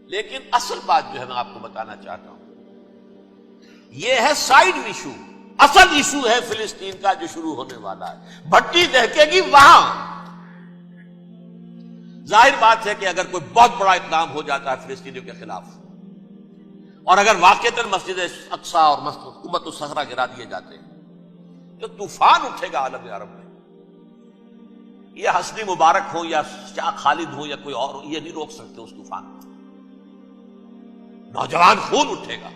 لیکن اصل بات جو ہے میں آپ کو بتانا چاہتا ہوں، یہ ہے سائیڈ ایشو. اصل ایشو ہے فلسطین کا جو شروع ہونے والا ہے. بھٹی دہکے گی وہاں. ظاہر بات ہے کہ اگر کوئی بہت بڑا اقدام ہو جاتا ہے فلسطینیوں کے خلاف، اور اگر واقعتاً مسجد اقصی اور حکومت الصحرا گرا دیے جاتے ہیں تو طوفان اٹھے گا عالم عرب میں. یہ حسنی مبارک ہو یا شاہ خالد ہو یا کوئی اور ہو، یہ نہیں روک سکتے اس طوفان کو. نوجوان خون اٹھے گا،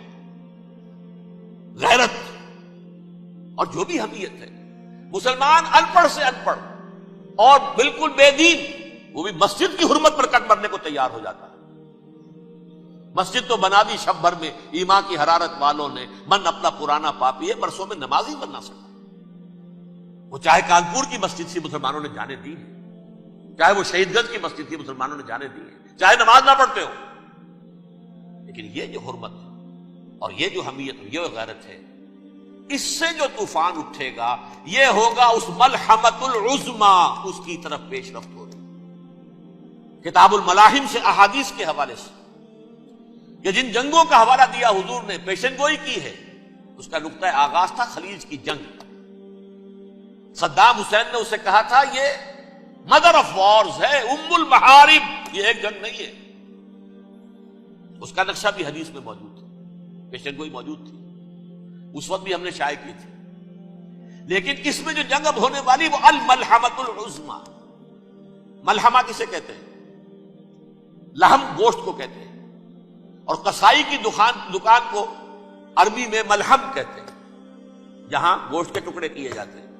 غیرت اور جو بھی حمیت ہے. مسلمان ان پڑھ سے ان پڑھ اور بالکل بے دین، وہ بھی مسجد کی حرمت پر کٹ مرنے کو تیار ہو جاتا ہے. مسجد تو بنا دی شب بھر میں، ایمان کی حرارت والوں نے، من اپنا پرانا پاپی ہے، برسوں میں نمازی بن نہ سکا. وہ چاہے کانپور کی مسجد سے مسلمانوں نے جانے دی، چاہے وہ شہید گنج کی مسجد تھی مسلمانوں نے جانے دی، چاہے نماز نہ پڑھتے ہو. لیکن یہ جو حرمت اور یہ جو حمیت اور یہ غیرت ہے، اس سے جو طوفان اٹھے گا یہ ہوگا اس ملحمۃ العظمی، اس کی طرف پیش رفت ہو رہی. کتاب الملاحم سے احادیث کے حوالے سے کہ جن جنگوں کا حوالہ دیا حضور نے، پیشن گوئی کی ہے، اس کا نقطہ آغاز تھا خلیج کی جنگ. صدام حسین نے اسے کہا تھا یہ مدر آف وارز ہے، ام المحارب، یہ ایک جنگ نہیں ہے. اس کا نقشہ بھی حدیث میں موجود تھا، پیشن گوئی موجود تھی، اس وقت بھی ہم نے شائع کی تھی. لیکن اس میں جو جنگ اب ہونے والی وہ الملحمۃ العظمی. ملحمہ کسے کہتے ہیں؟ لحم گوشت کو کہتے ہیں، اور قصائی کی دکان کو عربی میں ملحم کہتے ہیں، جہاں گوشت کے ٹکڑے کیے جاتے ہیں.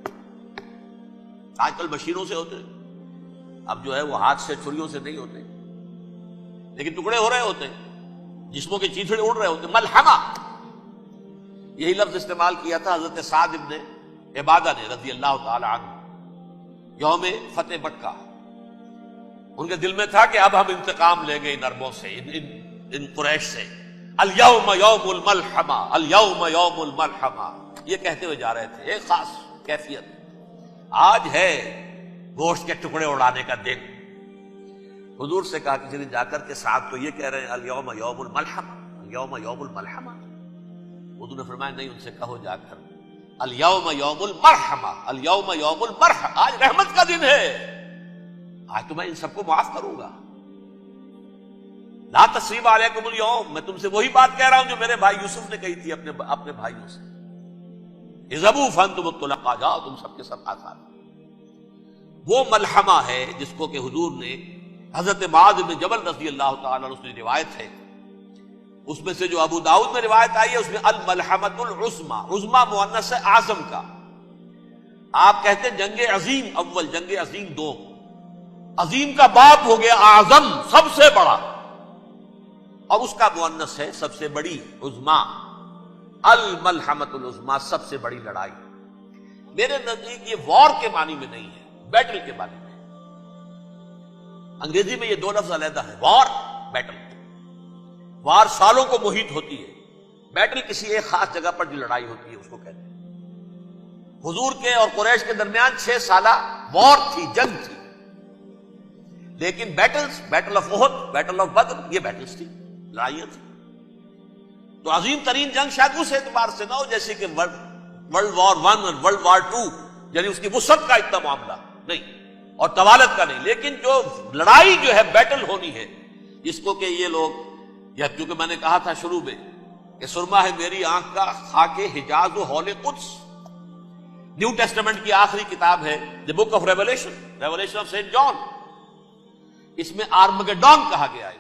آج کل مشینوں سے ہوتے ہیں، اب جو ہے وہ ہاتھ سے چھریوں سے نہیں ہوتے، لیکن ٹکڑے ہو رہے ہوتے ہیں، جسموں کے چیتھڑے اڑ رہے ہوتے ہیں. ملحمہ، یہی لفظ استعمال کیا تھا حضرت سعد ابن عبادہ نے رضی اللہ تعالی عنہ یوم فتح مکہ. ان کے دل میں تھا کہ اب ہم انتقام لیں گے ان عربوں سے، ان قریش سے. الیوم یوم الملحمہ، الیوم یوم الملحمہ، یہ کہتے ہوئے جا رہے تھے. ایک خاص کیفیت، آج ہے گوشت کے ٹکڑے اڑانے کا دن. حضور سے کہا کسی نے جا کر کے ساتھ تو یہ کہہ رہے ہیں الیوم یوم الملحمہ، الیوم یوم الملحمہ. حضور نے فرمایا نہیں، ان سے کہو جا کر الیوم یوم المرحمہ، الیوم یوم المرحمہ، آج رحمت کا دن ہے، آج تو میں ان سب کو معاف کروں گا. لا تثریب علیکم اليوم، میں تم سے وہی بات کہہ رہا ہوں جو میرے بھائی یوسف نے کہی تھی اپنے بھائیوں سے. اذهبوا فانتم الطلقاء، جاؤ تم سب کے سب آزاد. وہ ملحمہ ہے جس کو کہ حضور نے حضرت معاذ بن جبل رضی اللہ تعالیٰ عنہ سے روایت ہے، اس میں سے جو ابو داؤد میں روایت آئی ہے اس میں الملحمۃ العظمی، عظمی مؤنث ہے اعظم کا. آپ کہتے ہیں جنگ عظیم اول، جنگ عظیم دو. عظیم کا باپ ہو گیا اعظم، سب سے بڑا، اور اس کا مؤنث ہے سب سے بڑی، عظمی. الملحمۃ العظمی، سب سے بڑی لڑائی. میرے نزدیک یہ وار کے معنی میں نہیں ہے، بیٹل کے معنی میں. انگریزی میں یہ دو لفظ علیحدہ ہے، وار، بیٹل. وار سالوں کو محیط ہوتی ہے، بیٹل کسی ایک خاص جگہ پر جو لڑائی ہوتی ہے اس کو کہتے ہیں. حضور کے اور قریش کے درمیان 6 سالہ وار تھی، جنگ تھی. لیکن battles, battle of Uhud, battle of Badr, یہ بیٹلز تھی، لڑائیاں تھی. تو عظیم ترین جنگ شاید اس اعتبار سے نہ ہو جیسے کہ ورلڈ وار 1 اور ورلڈ وار 2، یعنی اس کی وسعت کا اتنا معاملہ نہیں اور طوالت کا نہیں. لیکن جو لڑائی جو ہے بیٹل ہونی ہے، جس کو کہ یہ لوگ، یا کیونکہ میں نے کہا تھا شروع میں کہ سرما ہے میری آنکھ کا خاک حجاز و ہول قدس. نیو ٹیسٹمنٹ کی آخری کتاب ہے the book of Revelation, Revelation of Saint John. اس میں آرمگیڈون کہا گیا ہے.